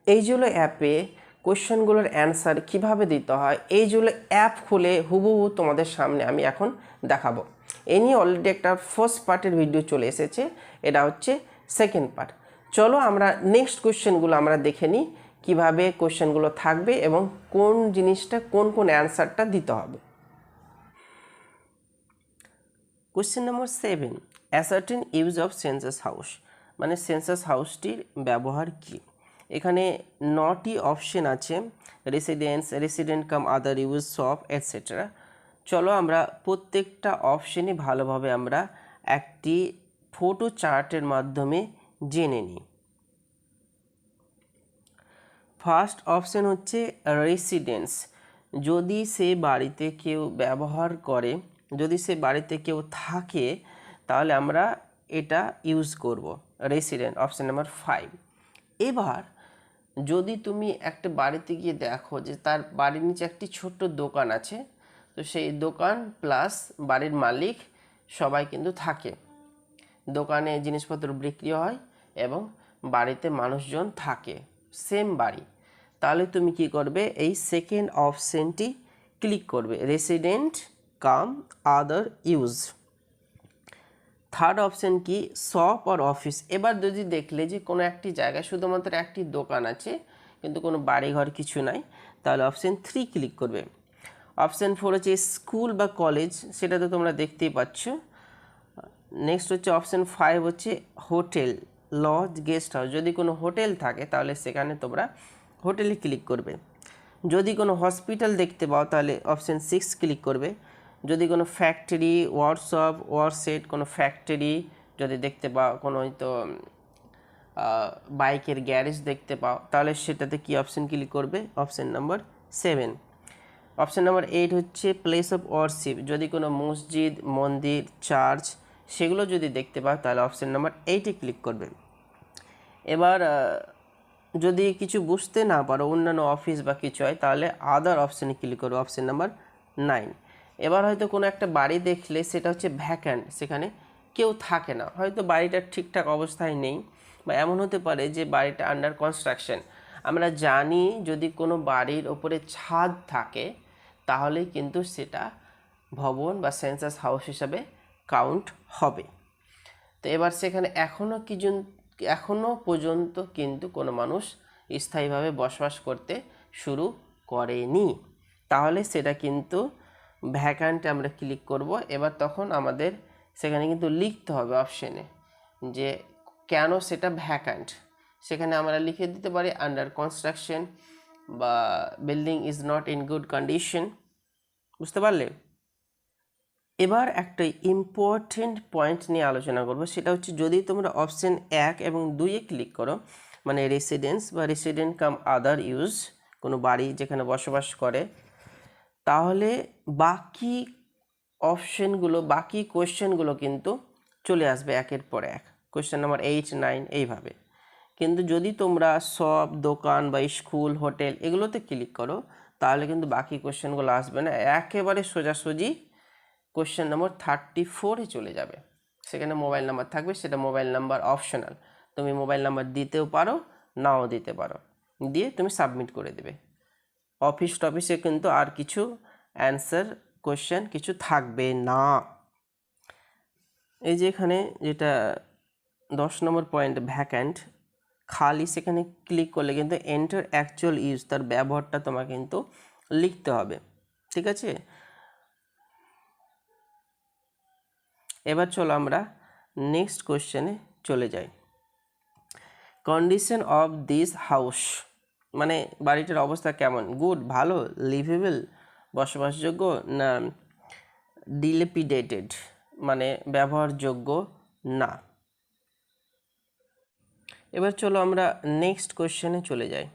এইগুলো অ্যাপে কোশ্চেনগুলোর অ্যান্সার কিভাবে দিতে হয়, এইগুলো অ্যাপ খুলে হুবহু তোমাদের সামনে আমি এখন দেখাবো। এ নিয়ে অলরেডি একটা ফার্স্ট পার্টের ভিডিও চলে এসেছে, এটা হচ্ছে সেকেন্ড পার্ট। চলো আমরা নেক্সট কোশ্চেনগুলো আমরা দেখে নিই কীভাবে কোশ্চেনগুলো থাকবে এবং কোন জিনিসটা কোন কোন অ্যান্সারটা দিতে হবে। Question number 7, ascertain use of census house, মানে সেন্সাস হাউসটির ব্যবহার কী। এখানে 9টি অপশন আছে, resident cum other use of etcetera. চলো আমরা প্রত্যেকটা অপশনে ভালোভাবে আমরা একটি ফটো চার্টের মাধ্যমে জেনে নিই। ফার্স্ট অপশন হচ্ছে রেসিডেন্স, যদি সে বাড়িতে কেউ ব্যবহার করে, যদি সে বাড়িতে কেউ থাকে তাহলে আমরা এটা ইউজ করব, রেসিডেন্ট, অপশন নাম্বার 5। এবার যদি তুমি একটা বাড়িতে গিয়ে দেখো যে তার বাড়ির নিচে একটি ছোট্ট দোকান আছে, তো সেই দোকান প্লাস বাড়ির মালিক সবাই কিন্তু থাকে, দোকানে জিনিসপত্র বিক্রি হয় এবং বাড়িতে মানুষজন থাকে, সেম বাড়ি, তাহলে তুমি কি করবে, এই সেকেন্ড অপশনটি ক্লিক করবে, resident cum other use. Third option কি, শপ আর অফিস। এবার যদি দেখলে যে কোনো একটি জায়গায় শুধুমাত্র একটি দোকান আছে কিন্তু কোনো বাড়িঘর কিছু নাই, তাহলে অপশন 3 ক্লিক করবে। অপশন 4 হচ্ছে স্কুল বা কলেজ, সেটা তো তোমরা দেখতেই পাচ্ছ। নেক্সট হচ্ছে অপশন 5 হচ্ছে হোটেল, লজ, গেস্ট হাউস, যদি কোনো হোটেল থাকে তাহলে সেখানে তোমরা হোটেলে ক্লিক করবে। যদি কোনো হসপিটাল দেখতে পাও তাহলে অপশন 6 ক্লিক করবে। যদি কোনো ফ্যাক্টরি, ওয়ার্কশপ, ওয়ার্কশেড, কোনো ফ্যাক্টরি যদি দেখতে পাও, কোনো হয়তো বাইকের গ্যারেজ দেখতে পাও তাহলে সেটাতে কি অপশন ক্লিক করবে, অপশন নাম্বার 7। অপশন নাম্বার 8 হচ্ছে প্লেস অফ ওয়ারশিপ, যদি কোনো মসজিদ, মন্দির, চার্চ সেগুলো যদি দেখতে পাও তাহলে অপশন নাম্বার 8-এ ক্লিক করবে। এবার যদি কিছু বুঝতে না পারো, অন্যান্য অফিস বা কিছু হয়, তাহলে আদার অপশানে ক্লিক করো, অপশন নাম্বার 9। এবার হয়তো কোনো একটা বাড়ি দেখলে সেটা হচ্ছে ভ্যাকান্ট, সেখানে কেউ থাকে না, হয়তো বাড়িটা ঠিকঠাক অবস্থায় নেই, বা এমন হতে পারে যে বাড়িটা আন্ডার কনস্ট্রাকশন। আমরা জানি যদি কোনো বাড়ির ওপরে ছাদ থাকে তাহলে কিন্তু সেটা ভবন বা সেন্সাস হাউস হিসাবে কাউন্ট হবে। তো এবার সেখানে এখনও পর্যন্ত কিন্তু কোনো মানুষ স্থায়ীভাবে বসবাস করতে শুরু করেনি, তাহলে সেটা কিন্তু ভ্যাকান্টে আমরা ক্লিক করব। এবার তখন আমাদের সেখানে কিন্তু লিখতে হবে অপশনে যে কেন সেটা ভ্যাকান্ট, সেখানে আমরা লিখে দিতে পারি আন্ডার কনস্ট্রাকশন বা building is not in good condition. বুঝতে পারলে? এবার একটা ইম্পর্টেন্ট পয়েন্ট নিয়ে আলোচনা করব, সেটা হচ্ছে যদি তোমরা অপশন 1 এবং 2-এ ক্লিক করো, মানে রেসিডেন্স বা রেসিডেন্ট কাম আদার ইউজ, কোনো বাড়ি যেখানে বসবাস করে, তাহলে বাকি অপশনগুলো, বাকি কোয়েশ্চেনগুলো কিন্তু চলে আসবে একের পর এক, কোয়েশ্চেন নাম্বার 8, 9 এইভাবে। কিন্তু যদি তোমরা শপ, দোকান বা স্কুল, হোটেল এগুলোতে ক্লিক করো তাহলে কিন্তু বাকি কোয়েশ্চেনগুলো আসবে না, একেবারে সোজাসুজি কোয়েশ্চেন নম্বর 34-এ চলে যাবে। সেখানে মোবাইল নাম্বার থাকবে, সেটা মোবাইল নাম্বার অপশনাল, তুমি মোবাইল নাম্বার দিতেও পারো, নাও দিতে পারো, দিয়ে তুমি সাবমিট করে দেবে। অফিসে কিন্তু আর কিছু অ্যান্সার কোয়েশ্চেন কিছু থাকবে না। এই যে এখানে যেটা 10 নম্বর পয়েন্ট ভ্যাকান্ট, খালি, সেখানে ক্লিক করলে কিন্তু এন্টার অ্যাকচুয়াল ইউজ, তার ব্যবহারটা তোমাকে কিন্তু লিখতে হবে, ঠিক আছে। এবার চলো আমরা নেক্সট কোশ্চেনে চলে যাই। কন্ডিশন অফ দিস হাউস, মানে বাড়িটার অবস্থা কেমন, গুড, ভালো, লিভেবল, বসবাসযোগ্য, না ডিলেপিডেটেড, মানে ব্যবহারযোগ্য না। এবার চলো আমরা নেক্সট কোশ্চেনে চলে যাই।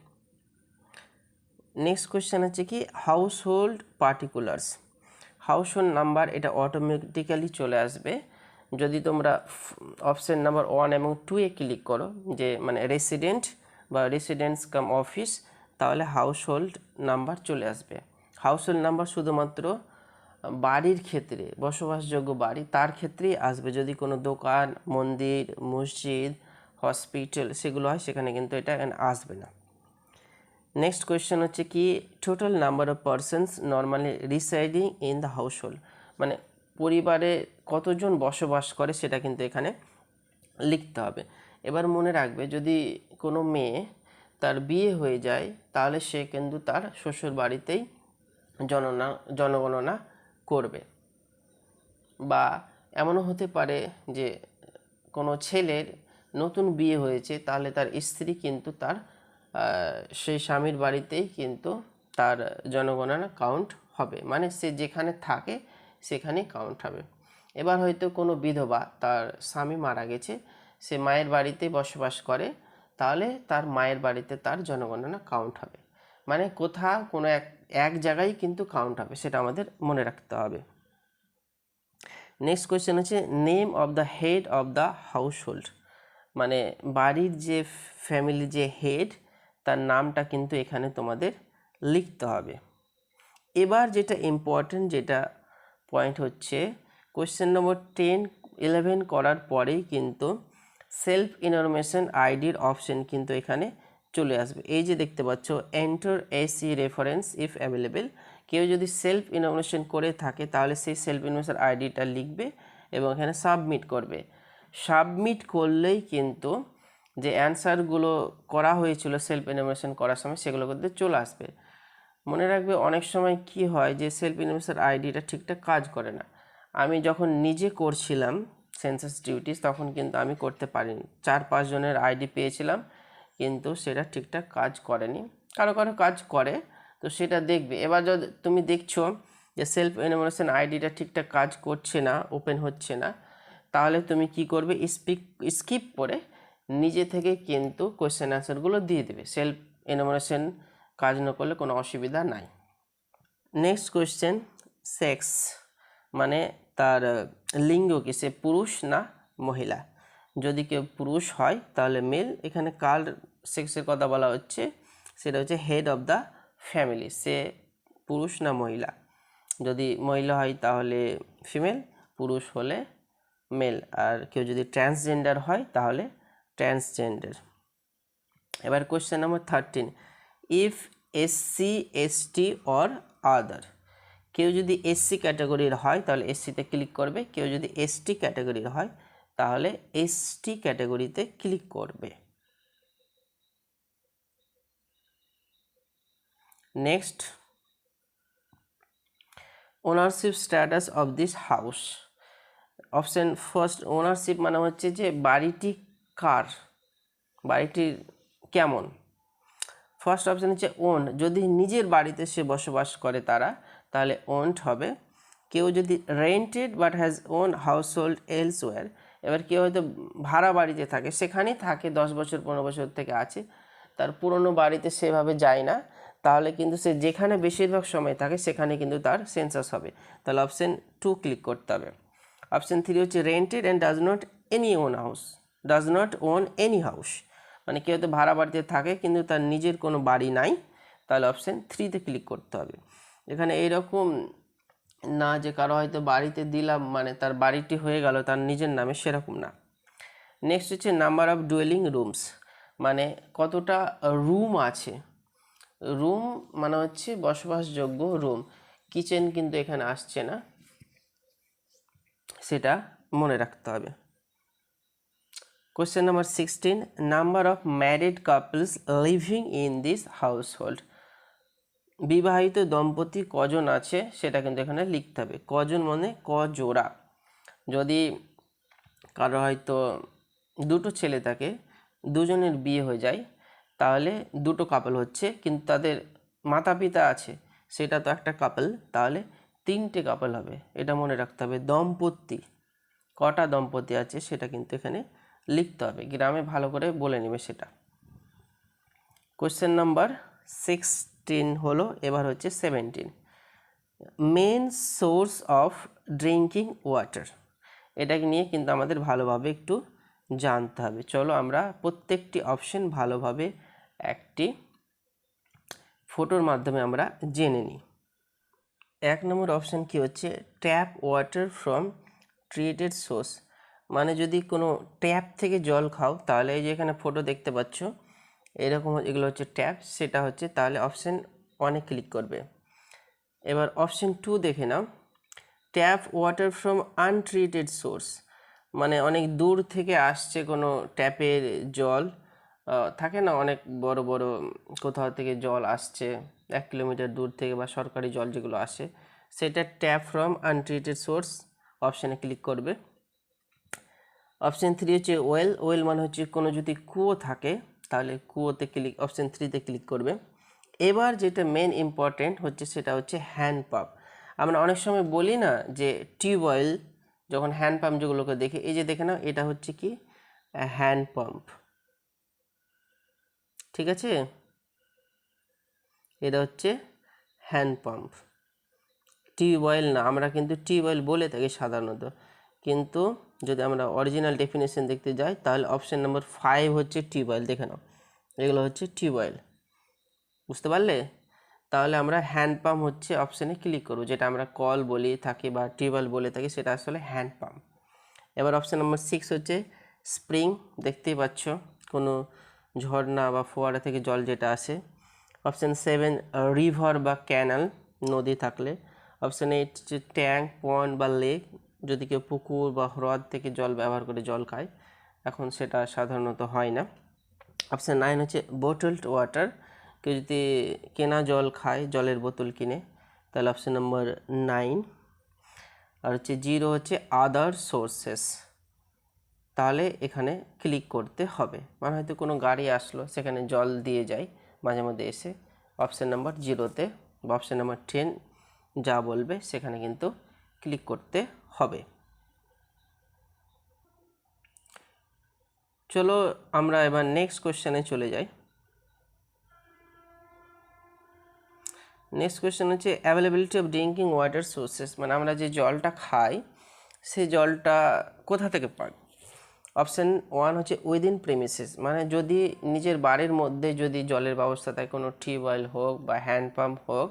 নেক্সট কোশ্চেন হচ্ছে কি house hold particulars, house hold number, এটা অটোমেটিক্যালি চলে আসবে যদি তোমরা অপশন নাম্বার 1 এবং 2-এ ক্লিক করো, যে মানে রেসিডেন্ট বা রেসিডেন্স কাম অফিস, তাহলে হাউস হোল্ড নাম্বার চলে আসবে। হাউস হোল্ড নাম্বার শুধুমাত্র বাড়ির ক্ষেত্রে, বসবাসযোগ্য বাড়ি তার ক্ষেত্রেই আসবে, যদি কোনো দোকান, মন্দির, মসজিদ, হসপিটাল সেগুলো হয় সেখানে কিন্তু এটা আসবে না। নেক্সট কোয়েশ্চেন হচ্ছে কি total number of persons normally residing in the house hold, মানে পরিবারে কতজন বসবাস করে সেটা কিন্তু এখানে লিখতে হবে। এবার মনে রাখবে যদি কোনো মেয়ে তার বিয়ে হয়ে যায় তাহলে সে কিন্তু তার শ্বশুর বাড়িতেই জনগণনা করবে। বা এমনও হতে পারে যে কোনো ছেলের নতুন বিয়ে হয়েছে তাহলে তার স্ত্রী কিন্তু তার সেই স্বামীর বাড়িতেই কিন্তু তার জনগণনা কাউন্ট হবে, মানে সে যেখানে থাকে সেখানেই কাউন্ট হবে। এবার হয়তো কোনো বিধবা, তার স্বামী মারা গেছে, সে মায়ের বাড়িতেই বসবাস করে, তাহলে তার মায়ের বাড়িতে তার জনগণনা কাউন্ট হবে, মানে কোথাও কোনো এক জায়গায় কিন্তু কাউন্ট হবে, সেটা আমাদের মনে রাখতে হবে। নেক্সট কোয়েশ্চেন হচ্ছে name of the head of the house hold, মানে বাড়ির যে ফ্যামিলি যে হেড তার নামটা কিন্তু এখানে তোমাদের লিখতে হবে। এবার যেটা ইম্পর্টেন্ট যেটা পয়েন্ট হচ্ছে কোয়েশ্চেন নম্বর 10-11 করার পরেই কিন্তু সেলফ ইনফরমেশন আইডির অপশন কিন্তু এখানে চলে আসবে। এই যে দেখতে পাচ্ছ enter AC reference if available, কেউ যদি সেলফ ইনফরমেশন করে থাকে তাহলে সেই সেলফ ইনফরমেশন আইডিটা লিখবে এবং এখানে সাবমিট করবে। সাবমিট করলেই কিন্তু যে অ্যান্সারগুলো করা হয়েছিল সেলফ ইনফরমেশন করার সময় সেগুলো কিন্তু চলে আসবে। মনে রাখবে অনেক সময় কি হয় যে সেলফ ইনফরমেশন আইডিটা ঠিকঠাক কাজ করে না। আমি যখন নিজে করছিলাম সেন্সাস ডিউটিস তখন কিন্তু আমি করতে পারিনি, 4-5 জনের আইডি পেয়েছিলাম কিন্তু সেটা ঠিকঠাক কাজ করেনি। কারো কারো কাজ করে, তো সেটা দেখবে। এবার যদি তুমি দেখছো যে সেলফ ইনফরমেশন আইডিটা ঠিকঠাক কাজ করছে না, ওপেন হচ্ছে না, তাহলে তুমি কি করবে, স্কিপ করে নিজে থেকে কিন্তু কোয়েশ্চেন অ্যান্সারগুলো দিয়ে দেবে। সেলফ ইনফরমেশন কাজ না করলে কোনো অসুবিধা নাই। নেক্সট কোয়েশ্চেন সেক্স, মানে তার লিঙ্গ কি, সে পুরুষ না মহিলা। যদি কেউ পুরুষ হয় তাহলে মেল, এখানে কার সেক্সের কথা বলা হচ্ছে সেটা হচ্ছে হেড অফ দ্য ফ্যামিলি, সে পুরুষ না মহিলা। যদি মহিলা হয় তাহলে ফিমেল, পুরুষ হলে মেল, আর কেউ যদি ট্রান্সজেন্ডার হয় তাহলে ট্রান্সজেন্ডার। এবার question number 13 if SC ST or other, কেউ যদি এসসি ক্যাটাগরির হয় তাহলে এসসিতে ক্লিক করবে, কেউ যদি এসটি ক্যাটাগরির হয় তাহলে এসটি ক্যাটাগরিতে ক্লিক করবে। Next ownership status of this house, option first ownership মানে হচ্ছে যে বাড়িটি কার, বাড়িটির কেমন। ফার্স্ট অপশান হচ্ছে ওন, যদি নিজের বাড়িতে সে বসবাস করে তারা তাহলে ওনড হবে। কেউ যদি rented but has won house hold elsewhere, এবার কেউ হয়তো ভাড়া বাড়িতে থাকে, সেখানেই থাকে 10 বছর 15 বছর থেকে আছে, তার পুরনো বাড়িতে সেভাবে যায় না, তাহলে কিন্তু সে যেখানে বেশিরভাগ সময় থাকে সেখানে কিন্তু তার সেন্সাস হবে, তাহলে অপশান 2 ক্লিক করতে হবে। অপশান 3 হচ্ছে rented and does not own any house, মানে কেউ তো ভাড়া বাড়িতে থাকে কিন্তু তার নিজের কোনো বাড়ি নাই, তাহলে অপশান 3তে ক্লিক করতে হবে। এখানে এইরকম না যে কারো হয়তো বাড়িতে দিলাম মানে তার বাড়িটি হয়ে গেল তার নিজের নামে, সেরকম না। নেক্সট হচ্ছে নাম্বার অফ ডুয়েলিং রুমস, মানে কতটা রুম আছে। রুম মানে হচ্ছে বসবাসযোগ্য রুম, কিচেন কিন্তু এখানে আসছে না, সেটা মনে রাখতে হবে। Question number 16 number of married couples living in this house hold, বিবাহিত দম্পতি কজন আছে সেটা কিন্তু এখানে লিখতে হবে। কজন মানে কজোড়া, যদি কারো হয়তো দুটো ছেলে থাকে, দুজনের বিয়ে হয়ে যায় তাহলে দুটো কাপল হচ্ছে, কিন্তু তাদের মাতা পিতা আছে সেটা তো একটা কাপল, তাহলে 3টে কাপল হবে, এটা মনে রাখতে হবে। দম্পতি, কটা দম্পতি আছে সেটা কিন্তু এখানে লিখতে হবে, গ্রামে ভালো করে বলে নেবে সেটা। কোয়েশ্চেন নাম্বার 16 হলো, এবার হচ্ছে 17 main source of drinking water, এটাকে নিয়ে কিন্তু আমাদের ভালোভাবে একটু জানতে হবে। চলো আমরা প্রত্যেকটি অপশন ভালোভাবে একটি ফটোর মাধ্যমে আমরা জেনে নিই। 1 নম্বর অপশান কি হচ্ছে tap water from treated source, মানে যদি কোনো ট্যাপ থেকে জল খাও তাহলে এই যে এখানে ফটো দেখতে পাচ্ছ, এরকম এগুলো হচ্ছে ট্যাপ, সেটা হচ্ছে তাহলে অপশন 1-এ ক্লিক করবে। এবার অপশন 2 দেখে নাও, tap water from untreated source, মানে অনেক দূর থেকে আসছে কোনো ট্যাপের জল, থাকে না অনেক বড় বড় কোথাও থেকে জল আসছে 1 কিলোমিটার দূর থেকে, বা সরকারি জল যেগুলো আসে, সেটা ট্যাপ ফ্রম আনট্রিটেড সোর্স, অপশানে ক্লিক করবে। অপশন 3 হচ্ছে ওয়েল, ওয়েল মানে হচ্ছে কোনো যদি কুয়ো থাকে তাহলে কুয়োতে ক্লিক, অপশন 3-তে ক্লিক করবে। এবার যেটা মেন ইম্পর্টেন্ট হচ্ছে সেটা হচ্ছে হ্যান্ড পাম্প। আমরা অনেক সময় বলি না যে টিউবওয়েল, যখন হ্যান্ড পাম্প যেগুলোকে দেখে, এই যে দেখে নাও এটা হচ্ছে কি হ্যান্ড পাম্প, ঠিক আছে, এটা হচ্ছে হ্যান্ড পাম্প, টিউবওয়েল না। আমরা কিন্তু টিউবওয়েল বলে থাকি সাধারণত, কিন্তু যদি আমরা অরিজিনাল ডেফিনেশন দেখতে যাই তাহলে অপশন নাম্বার 5 হচ্ছে টিউবওয়েল। দেখে নাও এগুলো হচ্ছে টিউবওয়েল, বুঝতে পারলে? তাহলে আমরা হ্যান্ড পাম্প হচ্ছে অপশানে ক্লিক করব, যেটা আমরা কল বলি থাকি বা টিউবওয়েল বলে থাকি, সেটা আসলে হ্যান্ড পাম্প। এবার অপশান নাম্বার 6 হচ্ছে স্প্রিং, দেখতেই পাচ্ছ কোনো ঝর্ণা বা ফোয়ারা থেকে জল যেটা আসে। অপশান 7 রিভার বা ক্যানাল, নদী থাকলে। অপশান 8 হচ্ছে ট্যাঙ্ক, পন্ড বা লেক, যদি কেউ পুকুর বা হ্রদ থেকে জল ব্যবহার করে জল খায়, এখন সেটা সাধারণত হয় না। অপশান 9 হচ্ছে বোটলড ওয়াটার, কেউ যদি কেনা জল খায়, জলের বোতল কিনে, তাহলে অপশান নম্বর 9। আর হচ্ছে 0 হচ্ছে আদার সোর্সেস, তাহলে এখানে ক্লিক করতে হবে, মানে হয়তো কোনো গাড়ি আসলো সেখানে জল দিয়ে যায় মাঝে মধ্যে এসে, অপশান নাম্বার 0-তে বা অপশান নাম্বার 10 যা বলবে সেখানে কিন্তু ক্লিক করতে হবে। চলো আমরা এবার নেক্সট কোশ্চেনে চলে যাই। নেক্সট কোয়েশ্চেন হচ্ছে availability of drinking water sources, মানে আমরা যে জলটা খাই সেই জলটা কোথা থেকে পাই। অপশান 1 হচ্ছে উইদিন প্রেমিসেস, মানে যদি নিজের বাড়ির মধ্যে যদি জলের ব্যবস্থা থাকে, কোনো টিউবওয়েল হোক বা হ্যান্ড পাম্প হোক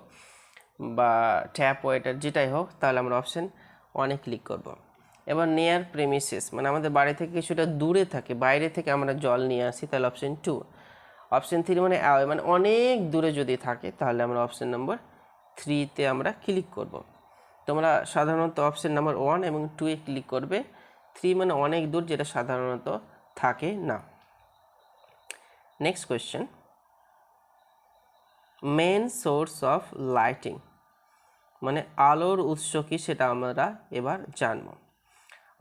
বা ট্যাপ ওয়াটার যেটাই হোক, তাহলে আমরা অপশান 1-এ ক্লিক করব। এবার নিয়ার প্রেমিসেস, মানে আমাদের বাড়ি থেকে কিছুটা দূরে থাকে, বাইরে থেকে আমরা জল নিয়ে আসি, তাহলে অপশান 2। অপশান 3 মানে অ্যাওয়ে, মানে অনেক দূরে যদি থাকে তাহলে আমরা অপশান নাম্বার 3-তে আমরা ক্লিক করব। তোমরা সাধারণত অপশান নাম্বার 1 এবং 2-এ ক্লিক করবে। 3 মানে অনেক দূর, যেটা সাধারণত থাকে না। Next question, main source of lighting, মানে আলোর উৎস কি সেটা আমরা এবার জানব।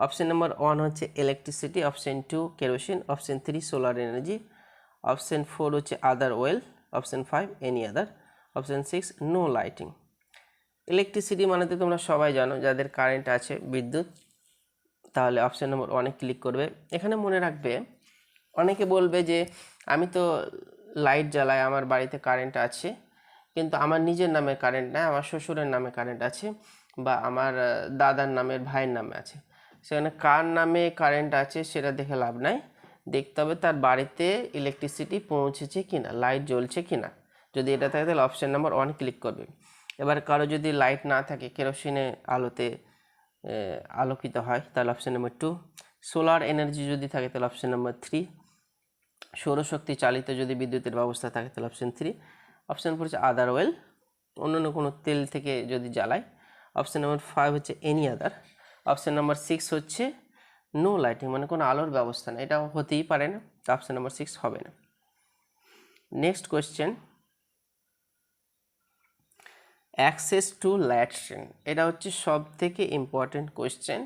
অপশান নাম্বার 1 হচ্ছে electricity, option 2 kerosene, option 3 solar energy, option 4 হচ্ছে other oil, option 5 any other, option 6 no lighting. Electricity মানে তো তোমরা সবাই জানো, যাদের কারেন্ট আছে, বিদ্যুৎ, তাহলে অপশান নম্বর 1-এ ক্লিক করবে। এখানে মনে রাখবে, অনেকে বলবে যে আমি তো লাইট জ্বালাই, আমার বাড়িতে কারেন্ট আছে, কিন্তু আমার নিজের নামে কারেন্ট নাই, আমার শ্বশুরের নামে কারেন্ট আছে, বা আমার দাদার নামের ভাইয়ের নামে আছে। সেখানে কার নামে কারেন্ট আছে সেটা দেখে লাভ নাই, দেখতে হবে তার বাড়িতে ইলেকট্রিসিটি পৌঁছেছে কিনা, লাইট জ্বলছে কিনা। যদি এটা থাকে তাহলে অপশান নাম্বার 1 ক্লিক করবে। এবার কারো যদি লাইট না থাকে, কেরোসিনে আলোতে আলোকিত হয়, তাহলে অপশান নাম্বার 2। সোলার এনার্জি যদি থাকে তাহলে অপশান নাম্বার 3। সৌরশক্তি চালিত যদি বিদ্যুতের ব্যবস্থা থাকে তাহলে অপশান 3। অপশান 4 হচ্ছে আদার ওয়েল, অন্যান্য কোনো তেল থেকে যদি জ্বালায়। অপশান নাম্বার 5 হচ্ছে এনি আদার। অপশান নাম্বার 6 হচ্ছে নো লাইটিং, মানে কোনো আলোর ব্যবস্থা না, এটা হতেই পারে না, তো অপশান নাম্বার 6 হবে না। Next question, access to latrine, এটা হচ্ছে সব থেকে ইম্পর্টেন্ট কোয়েশ্চেন,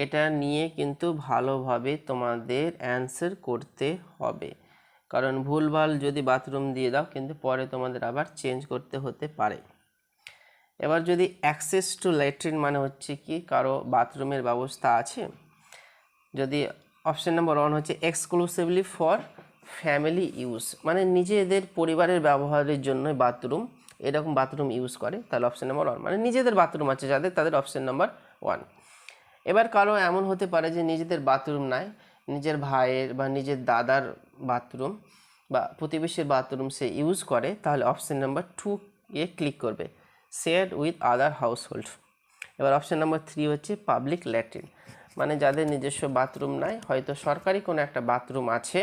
এটা নিয়ে কিন্তু ভালোভাবে তোমাদের অ্যান্সার করতে হবে, কারণ ভুলভাল যদি বাথরুম দিয়ে দাও কিন্তু পরে তোমাদের আবার চেঞ্জ করতে হতে পারে। এবার যদি অ্যাক্সেস টু ল্যাট্রিন মানে হচ্ছে কি, কারো বাথরুমের ব্যবস্থা আছে, যদি অপশান নাম্বার 1 হচ্ছে এক্সক্লুসিভলি ফর ফ্যামিলি ইউজ, মানে নিজেদের পরিবারের ব্যবহারের জন্য বাথরুম, এরকম বাথরুম ইউজ করে, তাহলে অপশান নাম্বার 1, মানে নিজেদের বাথরুম আছে যাদের, তাদের অপশান নাম্বার 1। এবার কারো এমন হতে পারে যে নিজেদের বাথরুম নাই, নিজের ভাইয়ের বা নিজের দাদার বাথরুম বা প্রতিবেশীর বাথরুম সে ইউজ করে, তাহলে অপশান নাম্বার 2-এ ক্লিক করবে, share with other house hold. এবার অপশান নাম্বার 3 হচ্ছে পাবলিক ল্যাট্রিন, মানে যাদের নিজস্ব বাথরুম নাই, হয়তো সরকারি কোনো একটা বাথরুম আছে,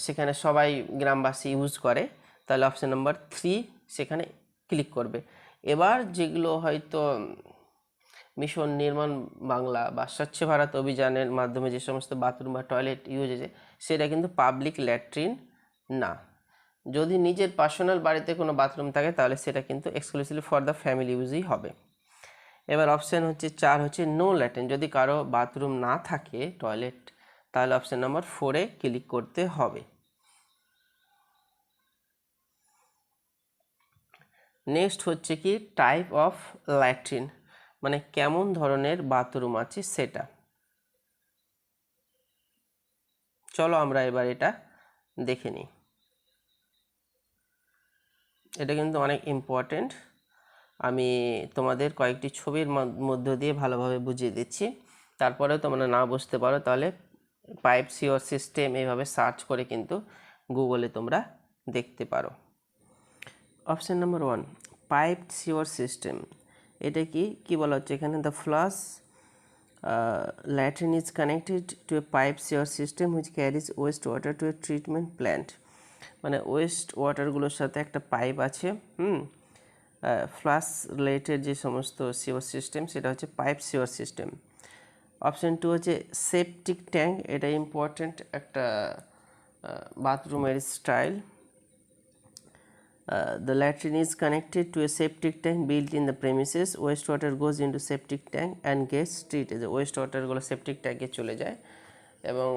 সেখানে সবাই গ্রামবাসী ইউজ করে, তাহলে অপশন নাম্বার 3 সেখানে ক্লিক করবে। এবার যেগুলো হয়তো মিশন নির্মাণ বাংলা বা স্বচ্ছ ভারত অভিযানের মাধ্যমে যে সমস্ত বাথরুম বা টয়লেট ইউজ হয়েছে সেটা কিন্তু পাবলিক ল্যাট্রিন না। যদি নিজের পার্সোনাল বাড়িতে কোনো বাথরুম থাকে তাহলে সেটা কিন্তু এক্সক্লুসিভলি ফর দ্য ফ্যামিলি ইউজই হবে। এবার অপশান হচ্ছে 4 হচ্ছে নো ল্যাট্রিন, যদি কারো বাথরুম না থাকে টয়লেট তাহলে অপশান নাম্বার 4-এ ক্লিক করতে হবে। নেক্সট হচ্ছে কি টাইপ অফ ল্যাট্রিন, মানে কেমন ধরনের বাথরুম আছে সেটা। চলো আমরা এবার এটা দেখে নিই। এটা কিন্তু অনেক ইম্পর্টেন্ট, আমি তোমাদের কয়েকটি ছবির মধ্য দিয়ে ভালোভাবে বুঝিয়ে দিচ্ছি, তারপরেও তোমরা না বুঝতে পারো তাহলে পাইপ সিওর সিস্টেম এইভাবে সার্চ করে কিন্তু গুগলে তোমরা দেখতে পারো। Option number 1 pipe sewer system, এটা কি বলা হচ্ছে এখানে, the flush latrine is connected to a pipe sewer system which carries waste water to a treatment plant, মানে ওয়েস্ট ওয়াটারগুলোর সাথে একটা পাইপ আছে। ফ্লাশ রিলেটেড যে সমস্ত সিওর সিস্টেম সেটা হচ্ছে পাইপ সিওর সিস্টেম। অপশান 2 হচ্ছে সেপটিক ট্যাঙ্ক, এটা ইম্পর্টেন্ট একটা বাথরুমের style. The latrine is connected to a septic tank built in the premises. Wastewater goes into septic tank and gets treated. Wastewater গুলো septic ট্যাঙ্কে চলে যায় এবং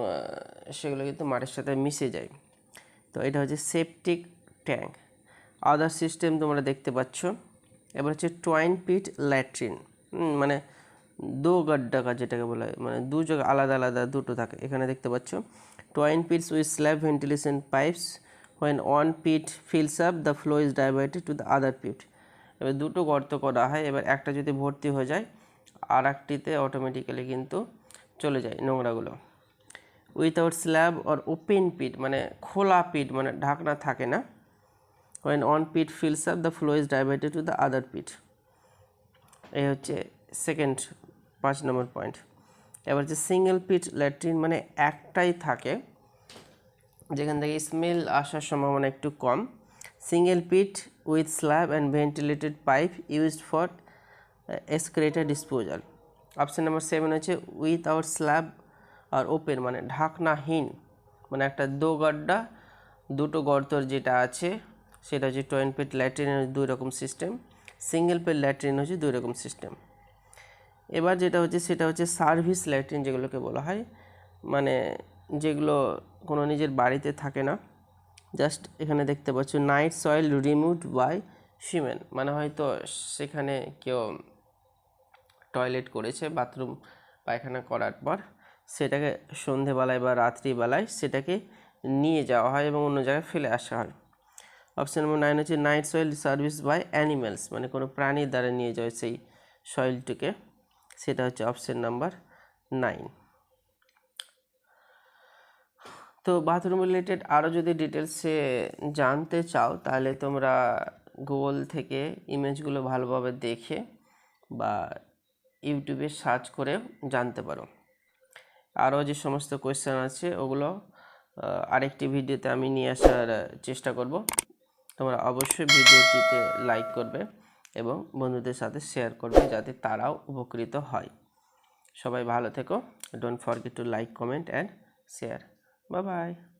সেগুলো কিন্তু মাটির সাথে মিশে যায়, তো এটা হচ্ছে সেপটিক ট্যাঙ্ক। আদার সিস্টেম তোমরা দেখতে পাচ্ছ। এবার হচ্ছে টয়েন পিট ল্যাট্রিন, মানে দো গাড্ডা কা যেটাকে বলা হয়, মানে দু জায়গা আলাদা আলাদা দুটো থাকে, এখানে দেখতে পাচ্ছ twin pits with slab ventilation pipes, when one pit fills up the flow is diverted to the other pit। এবার দুটো গর্ত করা হয়, এবার একটা যদি ভর্তি হয়ে যায় আর একটিতে অটোমেটিক্যালি কিন্তু চলে যায় নোংরাগুলো। উইথাউট স্ল্যাব অর ওপেন পিট, মানে খোলা পিট মানে ঢাকনা থাকে না, when one pit fills up the flow is diverted to the other pit। এই হচ্ছে সেকেন্ড 5 নম্বর পয়েন্ট। এবার হচ্ছে সিঙ্গেল পিট ল্যাট্রিন, মানে একটাই থাকে যেখান থেকে স্মেল আসার সম্ভাবনা একটু কম। Single pit with slab and ventilated pipe used for excreta disposal. Option number 7 হচ্ছে উইথআউট স্ল্যাব আর ওপেন, মানে ঢাকনাহীন, মানে একটা দোগাড্ডা দুটো গর্তর যেটা আছে সেটা হচ্ছে টয়েন পিট ল্যাট্রিনের 2 রকম সিস্টেম, সিঙ্গেল পিট ল্যাট্রিন হচ্ছে 2 রকম সিস্টেম। এবার যেটা হচ্ছে সেটা হচ্ছে সার্ভিস ল্যাট্রিন যেগুলোকে বলা হয়, মানে যেগুলো কোনো নিজের বাড়িতে থাকে না, জাস্ট এখানে দেখতে পাচ্ছ নাইট সয়েল রিমুভড বাই সিমেন, মানে হয়তো সেখানে কেউ টয়লেট করেছে বাথরুম পায়খানা করার পর সেটাকে সন্ধেবেলায় বা রাত্রিবেলায় সেটাকে নিয়ে যাওয়া হয় এবং অন্য জায়গায় ফেলে আসা হয়। অপশান নম্বর 9 হচ্ছে night soil service by animals, মানে কোনো প্রাণীর দ্বারা নিয়ে যায় সেই সয়েলটিকে, সেটা হচ্ছে অপশান নাম্বার 9। তো বাথরুম রিলেটেড আরও যদি ডিটেলসে জানতে চাও তাহলে তোমরা গুগল থেকে ইমেজগুলো ভালোভাবে দেখে বা ইউটিউবে সার্চ করে জানতে পারো। আরও যে সমস্ত কোয়েশ্চেন আছে ওগুলো আরেকটি ভিডিওতে আমি নিয়ে আসার চেষ্টা করব। তোমরা অবশ্যই ভিডিওটিতে লাইক করবে এবং বন্ধুদের সাথে শেয়ার করবে যাতে তারাও উপকৃত হয়। সবাই ভালো থেকো, don't forget to like, comment and share. Bye bye.